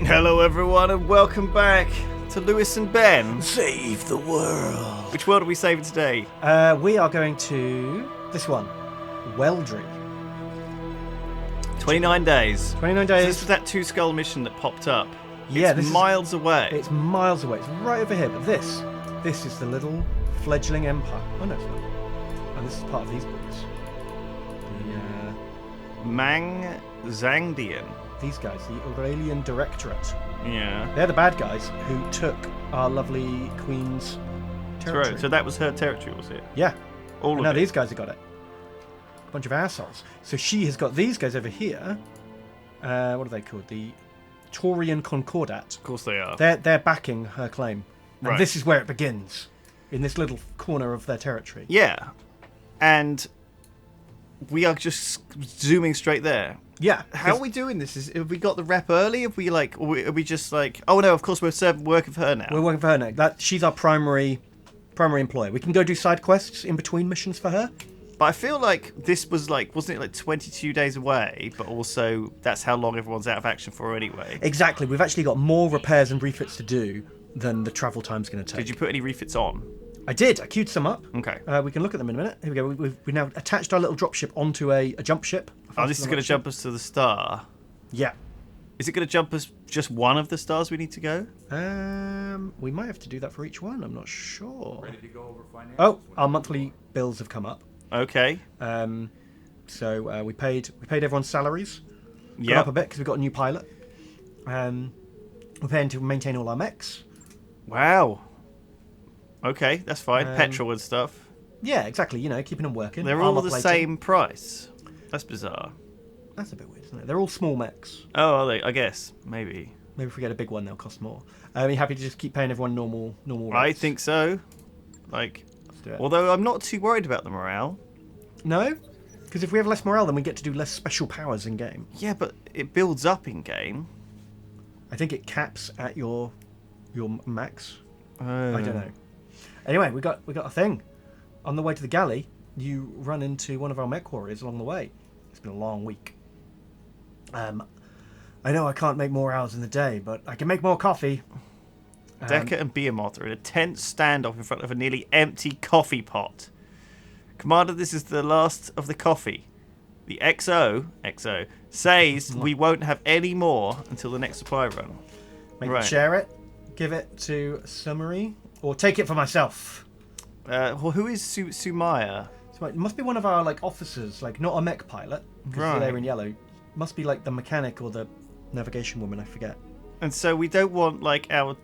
Hello everyone and welcome back to Lewis and Ben. Save the world. Which world are we saving today? We are going to this one, Weldry. 29 days. 29 So days. this was that two skull mission that popped up. Yeah, it's miles away. It's miles away. It's right over here. But this is the little fledgling empire. Oh no, it's not. Oh, this is part of these boys. Mang Zangdian. These guys, the Aurelian Directorate. Yeah. They're the bad guys who took our lovely queen's territory. Right. So that was her territory, was it? Yeah. All of now it. these guys have got it. A bunch of assholes. So she has got these guys over here. What are they called? The Taurian Concordat. Of course they are. They're backing her claim. And Right. this is where it begins. In this little corner of their territory. Yeah. And we are just zooming straight there. Yeah. How are we doing this? Have we got the rep early? Have we are we just like, oh no, of course we're working for her now. We're working for her now. She's our primary employer. We can go do side quests in between missions for her. But I feel like this was wasn't it like 22 days away, but also that's how long everyone's out of action for anyway. Exactly. We've actually got more repairs and refits to do than the travel time's going to take. Did you put any refits on? I did. I queued some up. Okay. We can look at them in a minute. Here we go. We've now attached our little dropship onto a jump ship. Oh, this is going to jump us to the star. Yeah. Is it going to jump us just one of the stars we need to go? We might have to do that for each one. I'm not sure. Ready to go over finance? Oh, our monthly bills have come up. Okay. So we paid everyone's salaries. Gone Yeah. up a bit because we've got a new pilot. We're paying to maintain all our mechs. Wow. Okay, that's fine. Petrol and stuff. Yeah, exactly. You know, keeping them working. They're all Armor the plating. same price. That's bizarre. That's a bit weird, isn't it? They're all small mechs. Oh, are they? I guess. Maybe. Maybe if we get a big one, they'll cost more. Are you happy to just keep paying everyone normal rates? I think so. Like, Let's do it. although I'm not too worried about the morale. No? Because if we have less morale, then we get to do less special powers in game. Yeah, but it builds up in game. I think it caps at your max. Oh. I don't know. Anyway, we got a thing. On the way to the galley, you run into one of our mech warriors along the way. It's been a long week. I know I can't make more hours in the day, but I can make more coffee. Decker and Behemoth are in a tense standoff in front of a nearly empty coffee pot. Commander, this is the last of the coffee. The XO says we won't have any more until the next supply run. Maybe Right. share it, give it to Summary, or take it for myself. Well, who is Sumaya? So it must be one of our officers, not a mech pilot. Because Right. they're in yellow. Must be the mechanic or the navigation woman. I forget. And so we don't want our...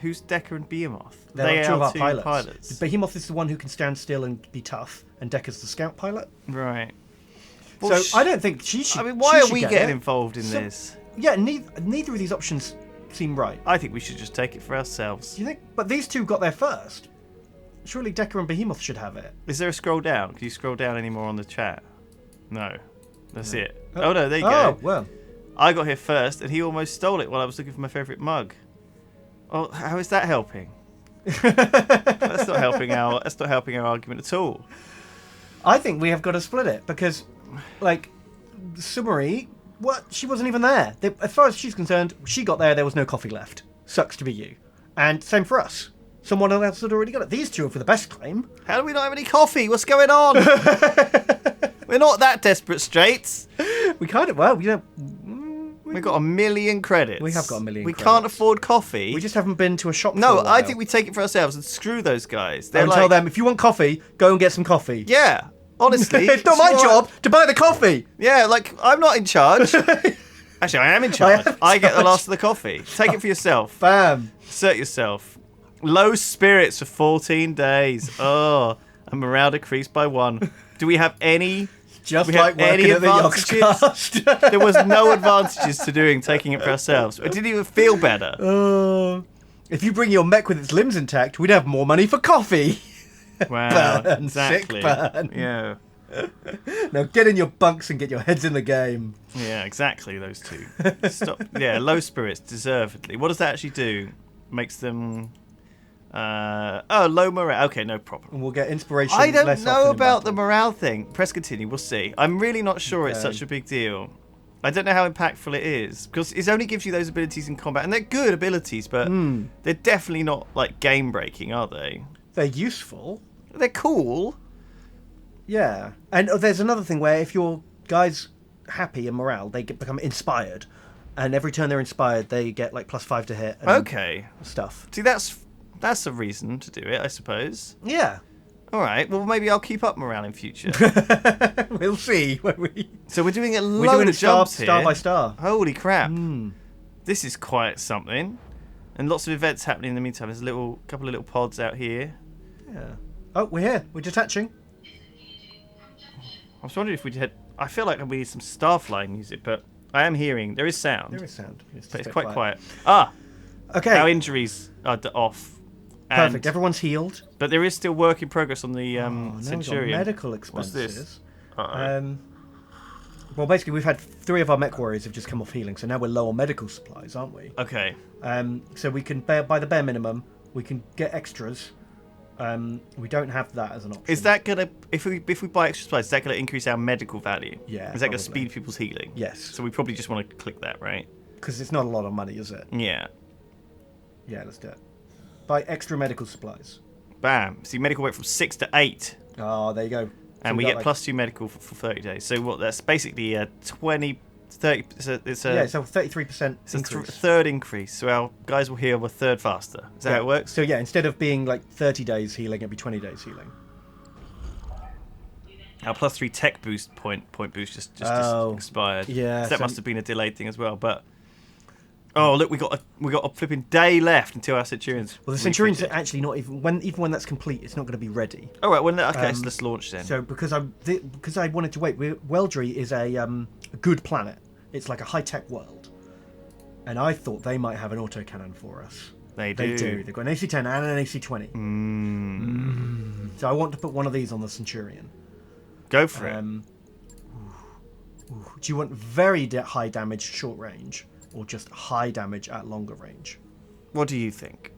Who's Decker and Behemoth? They're two of our two pilots. Behemoth is the one who can stand still and be tough, and Decker's the scout pilot. Right. So I don't think she should. I mean, why she are should we get getting it. involved in So- this? Yeah, neither of these options seem right. I think we should just take it for ourselves. Do you think? But these two got there first. Surely Decker and Behemoth should have it. Is there a scroll down? Can you scroll down any more on the chat? No. That's No. it. Oh, no, there you Oh, go. well. I got here first, and he almost stole it while I was looking for my favourite mug. Oh, how is that helping? That's not helping our argument at all. I think we have got to split it because, Summary, she wasn't even there. As far as she's concerned, she got there was no coffee left. Sucks to be you. And same for us. Someone else had already got it. These two are for the best claim. How do we not have any coffee? What's going on? We're not that desperate, Straits. We kind of, well, We've got 1 million credits. We have got 1 million We credits. can't afford coffee. we just haven't been to a shop for a No, while. I think we take it for ourselves and screw those guys. They're And tell them, if you want coffee, go and get some coffee. yeah, honestly. It's not my job to buy the coffee. Yeah, I'm not in charge. Actually, I am in charge. I am in I get the charge. last of the coffee. Take it for yourself. Bam. Assert yourself. Low spirits for 14 days. Oh, and morale decreased by 1. Do we have any... Just we have like working any at the advantages? Yogscast. There was no advantages to taking it for ourselves. It didn't even feel better. If you bring your mech with its limbs intact, we'd have more money for coffee. Wow, Burn, exactly. sick burn. Yeah. Now get in your bunks and get your heads in the game. Yeah, exactly, those two. Stop. Yeah, low spirits, deservedly. What does that actually do? Makes them... low morale. Okay, no problem. And we'll get inspiration. I don't less know often in about the battle. morale thing. Press continue, we'll see. I'm really not sure it's Okay. such a big deal. I don't know how impactful it is because it only gives you those abilities in combat, and they're good abilities, but they're definitely not like game breaking, are they? They're useful. They're cool. Yeah, and there's another thing where if your guys happy and morale, they become inspired, and every turn they're inspired, they get like +5 to hit. And Okay. stuff. See, that's a reason to do it, I suppose. Yeah. All right. Well, maybe I'll keep up morale in future. We'll see when we. So we're doing a We're load doing of jobs here. star by star. Holy crap! This is quite something, and lots of events happening in the meantime. There's a couple of little pods out here. Yeah. Oh, we're here. We're detaching. I was wondering if we had. I feel like we need some starflying music, but I am hearing there is sound. There is sound. But it's quite quiet. Ah, Okay. our injuries are off. Perfect. Everyone's healed. But there is still work in progress on the Now we've got Centurion. medical What's expenses. this? Uh-oh. Well, basically, we've had 3 of our mech warriors have just come off healing, so now we're low on medical supplies, aren't we? Okay. So we can buy the bare minimum. We can get extras. We don't have that as an option. Is that gonna if we buy extra supplies? Is that gonna increase our medical value? Yeah, Is that gonna probably. speed people's healing? Yes. So we probably just want to click that, right? Because it's not a lot of money, is it? Yeah. Yeah, let's do it. Buy extra medical supplies. Bam. See, medical went from 6 to 8, Oh, there you go. and we get +2 medical for 30 days. So what? That's basically a 20, 30. It's a Yeah, so 33% it's a increase. third increase. So our guys will heal a third faster. Is that how it works? So yeah, instead of being like 30 days healing, it'd be 20 days healing. Our +3 tech boost point boost just Oh, expired. yeah, So that so- must have been a delayed thing as well. But oh look, we got a flipping day left until our Centurions. Well, the Centurion's refitted. actually not even when that's complete, it's not going to be ready. All right. Well, okay. So let's launch then. So because I wanted to wait, Weldry is a good planet. It's like a high-tech world, and I thought they might have an autocannon for us. They They do. do. They've got an AC-10 and an AC-20. So I want to put one of these on the Centurion. Go for it. Do you want very high damage short range, or just high damage at longer range? What do you think?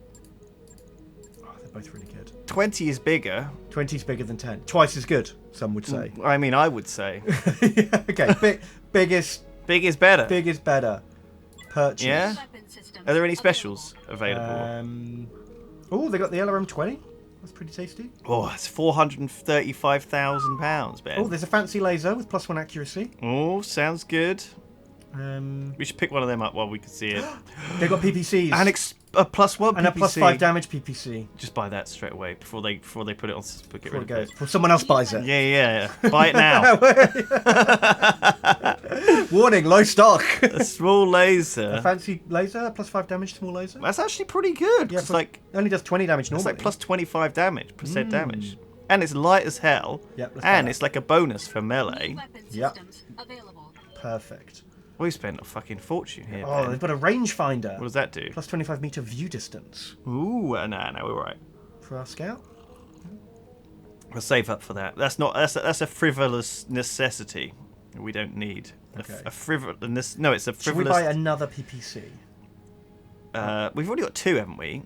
Oh, they're both really good. 20 is bigger. 20 is bigger than 10. Twice as good, some would say. I mean, I would say Yeah, okay, biggest. big is better. Big is better. Purchase. Yeah. Are there any specials available? Oh, they got the LRM-20. That's pretty tasty. Oh, it's £435,000, Ben. Oh, there's a fancy laser with +1 accuracy. Oh, sounds good. Um, We should pick one of them up while we can see it. they got PPCs And a +1 and a PPC. +5 damage PPC. Just buy that straight away before they put it on. Get Before rid it of goes. it. Before someone else buys it. Yeah. Buy it now. Warning, low stock. A small laser. Fancy laser, +5 damage, small laser. That's actually pretty good. Yeah, It's like it only does 20 damage it's normally. like +25 percent damage, and it's light as hell. Yep, let's buy and that. it's like a bonus for melee. Yep. Perfect. We spent a fucking fortune here. Oh, Ben. they've got a rangefinder. What does that do? +25 meter view distance Ooh, no, we're right. for our scout. We'll save up for that. That's a frivolous necessity. We don't need Okay. a frivolous. No, it's a Should we buy frivolous. another PPC? We've already got 2, haven't we?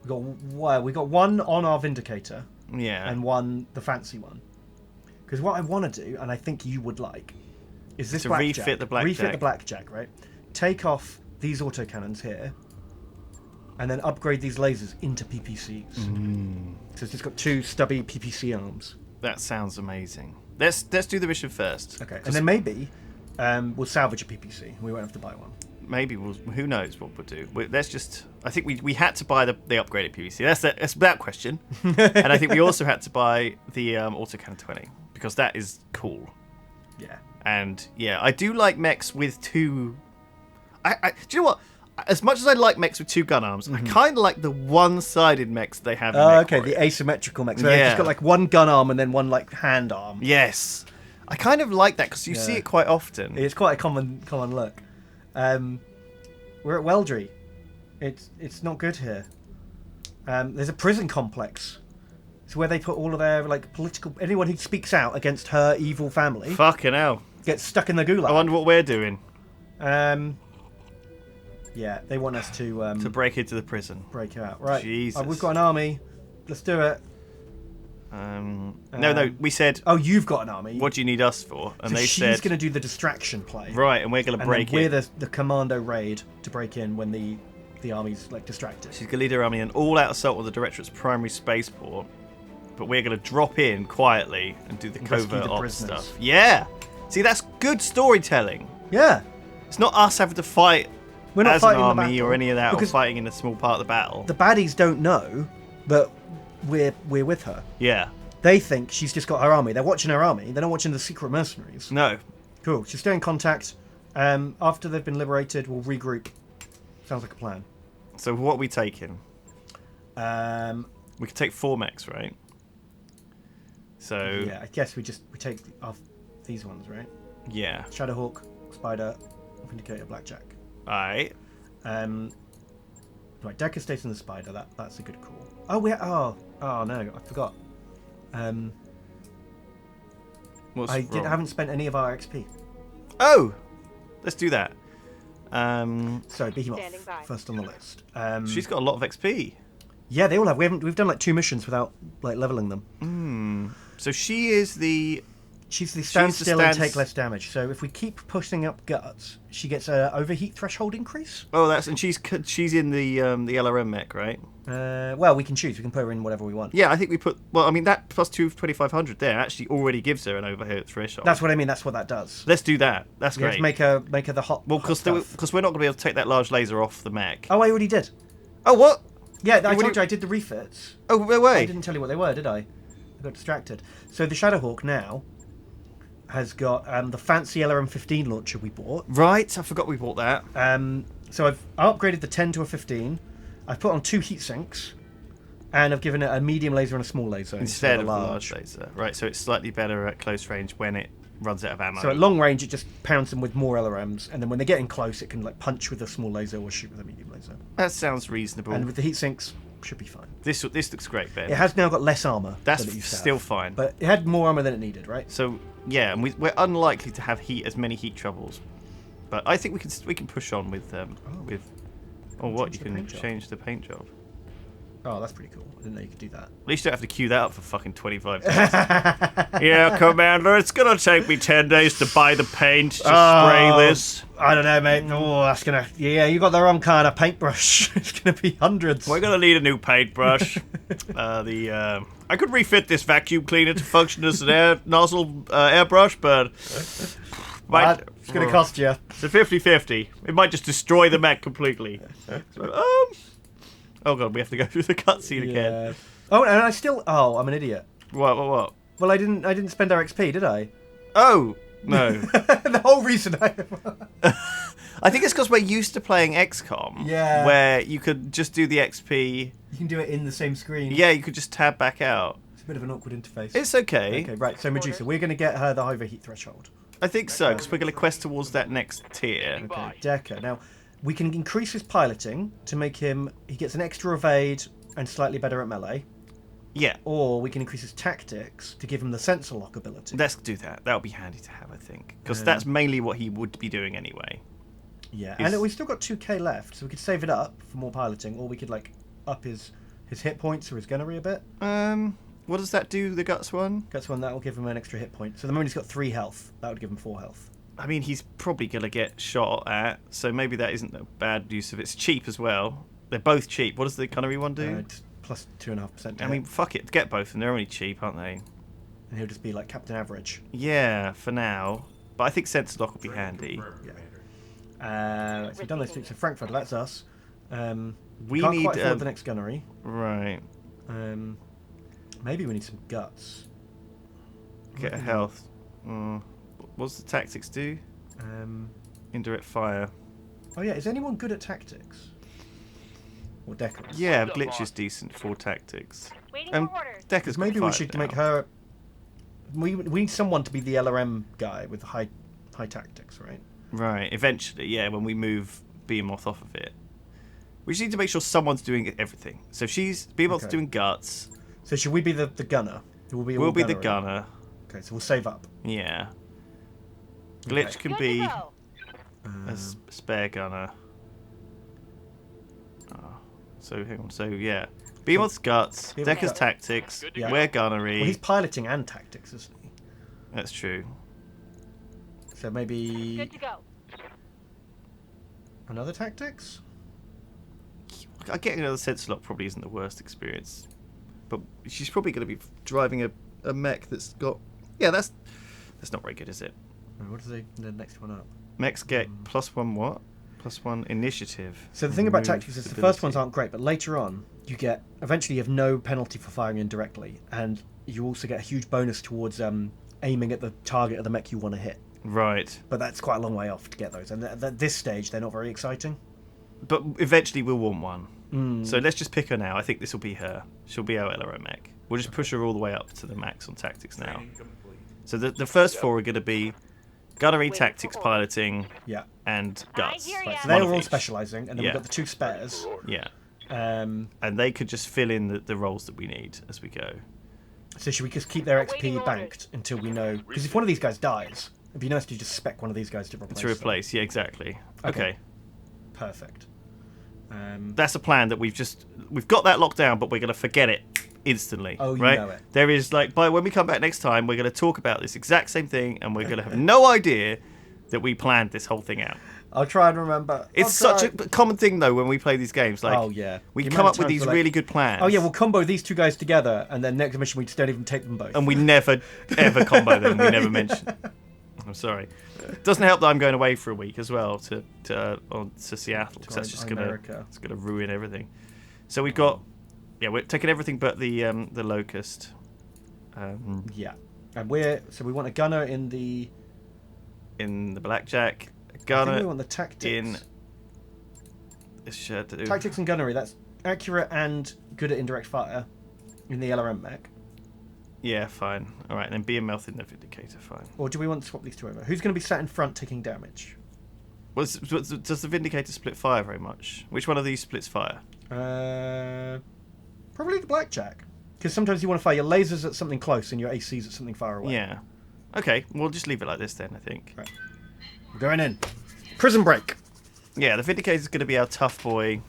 We got one on our Vindicator Yeah. and one, the fancy one. Because what I want to do, and I think you would like, is this To blackjack. refit the blackjack. Refit the blackjack, right? Take off these autocannons here, and then upgrade these lasers into PPCs. So it's just got 2 stubby PPC arms. That sounds amazing. Let's do the mission first. Okay, and then maybe we'll salvage a PPC. We won't have to buy one. Maybe who knows what we'll do. Let's just. I think we had to buy the upgraded PVC. That's without question. And I think we also had to buy the autocannon 20 because that is cool. Yeah. And yeah, I do like mechs with 2. Do you know what? As much as I like mechs with 2 gun arms, I kind of like the one-sided mechs they have. In Oh, Mech okay, Warrior. the asymmetrical mechs. Where they've Yeah. just got like one gun arm and then one like hand arm. Yes, I kind of like that because you see Yeah. it quite often. It's quite a common look. We're at Weldry. It's not good here. There's a prison complex. It's where they put all of their like political anyone who speaks out against her evil family Fucking hell! gets stuck in the gulag. I wonder what we're doing Yeah, they want us to to break into the prison. break it out. Right. Jesus. We've got an army. Let's do it. No, we said, Oh, you've got an army. what do you need us for? And So they she's said, going to do the distraction play. right, and we're going to And break then we're it. the commando raid to break in when the army's like distracted. She's going to lead her army in all-out assault on the Directorate's primary spaceport, but we're going to drop in quietly and do the Rescue covert the ops prisoners. stuff. Yeah! See, that's good storytelling. Yeah. It's not us having to fight We're not as an fighting the army or battle, any of that, or because fighting in a small part of the battle. the baddies don't know that we're with her. Yeah. They think she's just got her army. They're watching her army. They're not watching the secret mercenaries. No. Cool. She's stay in contact. After they've been liberated, we'll regroup. Sounds like a plan. So what are we taking? Yeah, We could take 4 mechs, right? So... I guess we take off these ones, right? Yeah. Shadowhawk, Spider, Vindicator, Blackjack. Alright. Right, Decker stays in the Spider. That's a good call. Oh no, I forgot. What's I wrong? haven't spent any of our XP. Oh! Let's do that. So Standing Behemoth by. first on the list. She's got a lot of XP. Yeah, they all have. We've done like 2 missions without like leveling them. So she is the... She's the stand the still and stand- take less damage. So if we keep pushing up guts, she gets a overheat threshold increase. Oh, and she's in the LRM mech, right? Well, we can choose. We can put her in whatever we want. Yeah, I think we put... Well, I mean, that plus 2,500 there actually already gives her an overheat threshold. That's what I mean. That's what that does. Let's do that. That's We have great. to make her the hot. Well, hot stuff. because we're not going to be able to take that large laser off the mech. Oh, I already did. Oh, what? Yeah, I already- told you I did the refits. Oh, no I way. didn't tell you what they were, did I? I got distracted. So the Shadowhawk now has got the fancy LRM-15 launcher we bought. Right, I forgot we bought that. So I upgraded the 10 to a 15. I've put on 2 heat sinks, and I've given it a medium laser and a small laser Instead of the large laser. Right, so it's slightly better at close range when it runs out of ammo. So at long range, it just pounds them with more LRMs, and then when they get in close, it can like punch with a small laser or shoot with a medium laser. That sounds reasonable. And with the heat sinks, should be fine. This looks great, Ben. It has now got less armor. That's than it used to still have, fine. but it had more armor than it needed, right? So yeah, and we're unlikely to have as many heat troubles, but I think we can push on with or what you Change the can paint job. change the paint job. Oh, that's pretty cool. I didn't know you could do that. At least you don't have to queue that up for fucking 25 days. Yeah, Commander, it's gonna take me 10 days to buy the paint to spray this. I don't know, mate. Oh, that's gonna. Yeah, you got the wrong kind of paintbrush. It's gonna be hundreds. We're gonna need a new paintbrush. I could refit this vacuum cleaner to function as an air nozzle airbrush, but It's gonna cost you. It's a 50-50. It might just destroy the mech completely. So, oh god, we have to go through the cutscene again. Yeah. Oh, and I still. Oh, I'm an idiot. What? Well, I didn't spend our XP, did I? Oh no. The whole reason I. I think it's because we're used to playing XCOM. Yeah. Where you could just do the XP. You can do it in the same screen. Yeah, you could just tab back out. It's a bit of an awkward interface. It's okay. Okay, right. So Medusa, we're gonna get her the overheat threshold. I think so, because we're going to quest towards that next tier. Okay, Decker. Now, we can increase his piloting to make him. He gets an extra evade and slightly better at melee. Yeah, Or we can increase his tactics to give him the sensor lock ability. let's do that. That would be handy to have, I think. Because that's mainly what he would be doing anyway. Yeah, Is- and we've still got 2k left, so we could save it up for more piloting, or we could like up his hit points or his gunnery a bit. What does that do, the Guts one? That's one that will give him an extra hit point. So the moment he's got 3 health, that would give him 4 health. I mean, he's probably going to get shot at, so maybe that isn't a bad use of it. It's cheap as well. They're both cheap. What does the gunnery one do? It's plus 2.5%. I mean, fuck it. Get both of them. They're only cheap, aren't they? and he'll just be like Captain Average. Yeah, for now. But I think Sensor Lock will be handy. So we've done those two. So Frankfurter, that's us. We can't need quite afford the next gunnery. right. Maybe we need some guts. Get a health. What's the tactics do? Indirect fire. Oh yeah, is anyone good at tactics? Or Deckers? Yeah, Glitch is decent for tactics. Waiting for orders. Decker's got Maybe we fire should now. make her. We need someone to be the LRM guy with high tactics, right? Right, eventually, yeah, when we move Behemoth off of it. We just need to make sure someone's doing everything. So Behemoth's Okay. doing guts. So should we be the gunner? We'll be We'll be the gunnery. gunner. Okay, so we'll save up. Yeah. Glitch Okay. can Good be to go. a spare gunner. Oh, So hang on. So yeah, Behemoth's guts, Behemoth's Decker's guts. tactics, Yeah. we're gunnery. Well, he's piloting and tactics, isn't he? That's true. So maybe Good to go. another tactics. Getting another sense lock probably isn't the worst experience, but she's probably going to be driving a mech that's got. Yeah, that's not very good, is it? What is the next one up? Mechs get +1 what? +1 initiative. So the thing about Remove tactics is the stability. first ones aren't great, but later on eventually you have no penalty for firing indirectly, and you also get a huge bonus towards aiming at the target of the mech you want to hit. Right. But that's quite a long way off to get those, and at this stage they're not very exciting. But eventually we'll want one. So let's just pick her now. I think this will be her. She'll be our LRO mech. We'll just push her all the way up to the max on tactics now. So the first four are going to be gunnery, tactics, piloting, and guts. I hear Right, ya. so One they of were all each. specialising, and then Yeah. we've got the two spares. Yeah. Um, And they could just fill in the roles that we need as we go. so should we just keep their Awaiting XP orders. banked until we know? Because if one of these guys dies, it'd be nice to just spec one of these guys to replace. To replace, yeah, exactly. Okay. them. Perfect. That's a plan that we've got that locked down, but we're going to forget it instantly. Oh, you right? know it. There is by when we come back next time, we're going to talk about this exact same thing, and we're going to have no idea that we planned this whole thing out. I'll try and remember. It's such a common thing though when we play these games. Like, Oh, yeah. we The come amount up of with times these we're like, really good plans. Oh yeah, we'll combo these two guys together, and then next mission we just don't even take them both. and we never ever combo them. We never mention. I'm sorry. It doesn't help that I'm going away for a week as well to Seattle, because that's just America. gonna ruin everything. So we've got, we're taking everything but the locust. Yeah, and we want a gunner in the. In the blackjack, a I think gunner we want the tactics. in. Tactics and gunnery. That's accurate and good at indirect fire. In the LRM mech. Yeah, fine. All right, and then behemoth in the vindicator, fine. Or do we want to swap these two over? Who's going to be sat in front taking damage? Does the vindicator split fire very much? Which one of these splits fire? Probably the blackjack. Because sometimes you want to fire your lasers at something close and your ACs at something far away. Yeah. Okay, we'll just leave it like this then, I think. Right. We're going in. Prison break. Yeah, the vindicator's going to be our tough boy.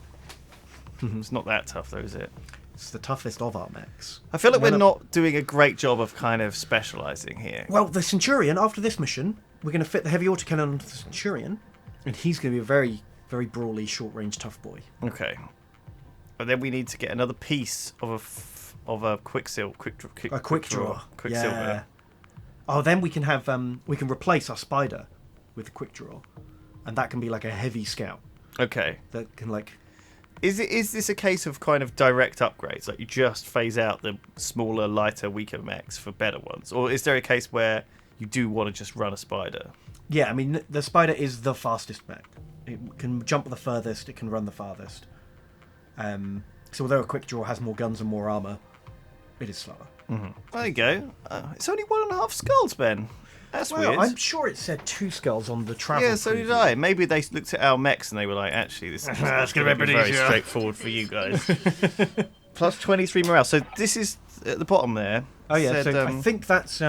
It's not that tough though, is it? It's the toughest of our mechs. I feel like None we're of- not doing a great job of kind of specialising here. Well, the Centurion, after this mission, we're going to fit the heavy autocannon onto the Centurion. And he's going to be a very, very brawly, short-range tough boy. Okay. But then we need to get another piece of a quicksilver. A quick draw. Quicksilver. Yeah. Oh, then we can have we can replace our spider with a quick draw, and that can be like a heavy scout Okay. that can like. Is this a case of kind of direct upgrades? Like you just phase out the smaller, lighter, weaker mechs for better ones? Or is there a case where you do want to just run a spider? Yeah, I mean the spider is the fastest mech. It can jump the furthest. It can run the farthest. So although a quick draw has more guns and more armor, it is slower. There you go. It's only 1.5 skulls, Ben. That's Well, weird. I'm sure it said 2 skulls on the travel. Yeah, so did preview. I. Maybe they looked at our mechs and they were like, actually, this is It's going gonna to be be very easier. straightforward for you guys. Plus 23 morale. So this is at the bottom there. Oh yeah, said, so I think that's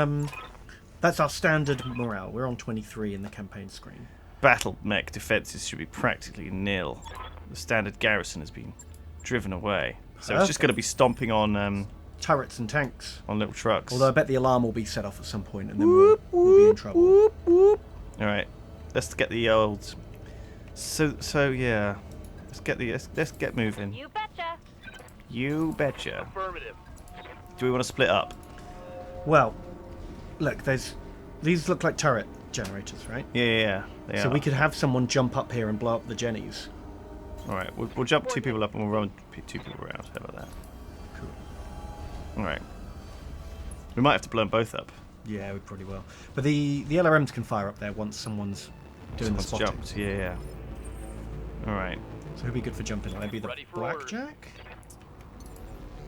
our standard morale. We're on 23 in the campaign screen. battle mech defenses should be practically nil. The standard garrison has been driven away. So it's just going to be stomping on Turrets and tanks. little trucks. Although I bet the alarm will be set off at some point, and then we'll be in trouble. All right, let's get the old. So yeah, let's get moving. You betcha. You betcha. Affirmative. Do we want to split up? Well, look, these look like turret generators, right? Yeah. They So are. we could have someone jump up here and blow up the jennies. All right, we'll jump 2 people up and we'll run 2 people around. How about that? Cool. All right. We might have to blow them both up. Yeah, we probably will. But the LRMs can fire up there once someone's doing the Someone's spotting. jumped. Yeah. All right. So who'd be good for jumping? Maybe the Ready for orders. blackjack?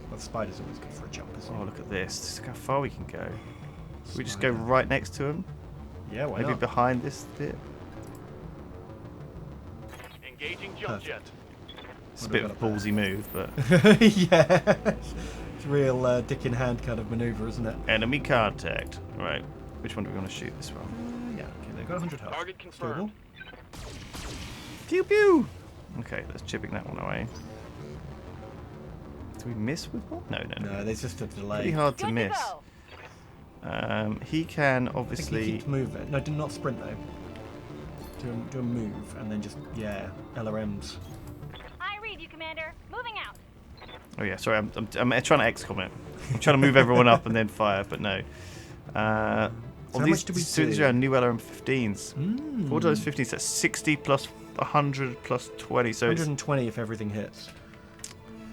Well, the spider's always good for a jump, isn't Oh, it? look at this. Look how far we can go. Should we just go Spider. right next to him? Yeah, why Maybe not? behind this bit? Engaging jump Perfect. jet. It's a What bit do of we a got up ballsy move, but... yeah. It's a real dick in hand kind of maneuver, isn't it? Enemy contact. Right. Which one do we want to shoot? This one. Yeah, okay, they've got 100 health. Target confirmed. Doable. Pew pew! Okay, let's chipping that one away. Do we miss with one? No. No, there's just a delay. Pretty hard to miss. He can I think obviously. he keeps moving. No, do not sprint though. Do a move and then just LRMs. I read you, Commander. Moving out. Oh yeah, sorry. I'm trying to XCOM it. I'm trying to move everyone up and then fire, but no. So how much do we do? These are our new LRM-15s. 4 times 15, so that's 60 plus 100 plus 20. So 120 if everything hits.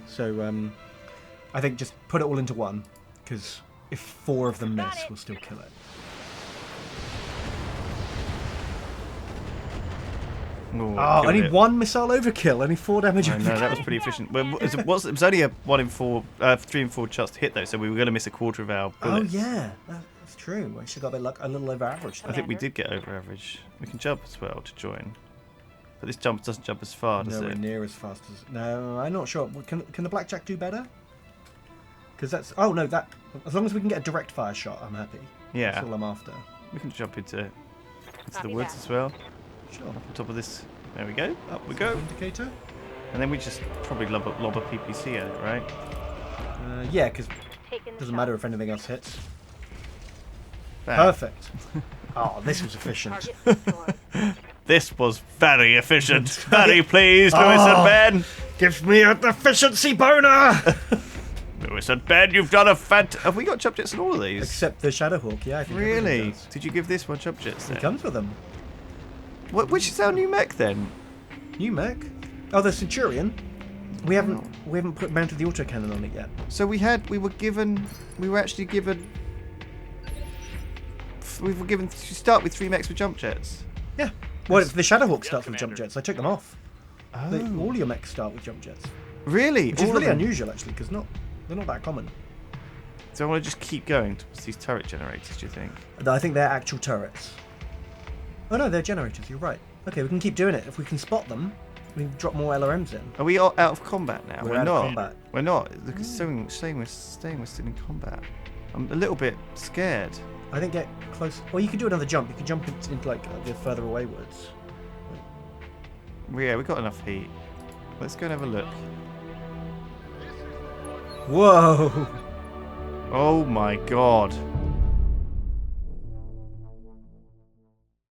So I think just put it all into one, because if 4 of them miss, we'll still kill it. Oh, only 1 missile overkill, only 4 damage overkill. No, that was pretty efficient. Well, it was only a 1 in 4, 3 in 4 chance to hit though, so we were going to miss a quarter of our bullets. Oh yeah, that's true. We should got a little over average. I think we did get over average. We can jump as well to join, but this jump doesn't jump as far, does Nowhere it? near as fast as. No, I'm not sure. Can the blackjack do better? Because that's. Oh no, that. As long as we can get a direct fire shot, I'm happy. Yeah. That's all I'm after. We can jump into the woods as well. Sure. Up on top of this. There we go. Up we go. Indicator. And then we just probably lob a PPC at it, right? Yeah, because it doesn't matter if anything else hits. Bam. Perfect. Oh, this was efficient. This was very efficient. Very pleased, Lewis and Ben. Gives me an efficiency boner! Lewis and Ben, you've done a Have we got jump jets in all of these? Except the Shadowhawk, yeah. I think everything Really? does. Did you give this one jump jets then? It comes with them. Which is our new mech then? New mech? Oh, the Centurion. We haven't mounted the autocannon on it yet. So we were actually given. We were given to start with 3 mechs with jump jets. Yeah. Well, the Shadowhawk starts with jump jets. I took them off. Oh. All your mechs start with jump jets. Really? Which is All really of them? unusual, actually, because they're not that common. So I want to just keep going towards these turret generators, do you think? I think they're actual turrets. Oh no, they're generators, you're right. Okay, we can keep doing it. If we can spot them, we can drop more LRMs in. Are we out of combat now? We're We're out not. of combat. We're not. Look, it's saying we're still in combat. I'm a little bit scared. I think get close. Well, you could do another jump. You could jump into like the further away woods. Yeah, we got enough heat. Let's go and have a look. Whoa! Oh my god.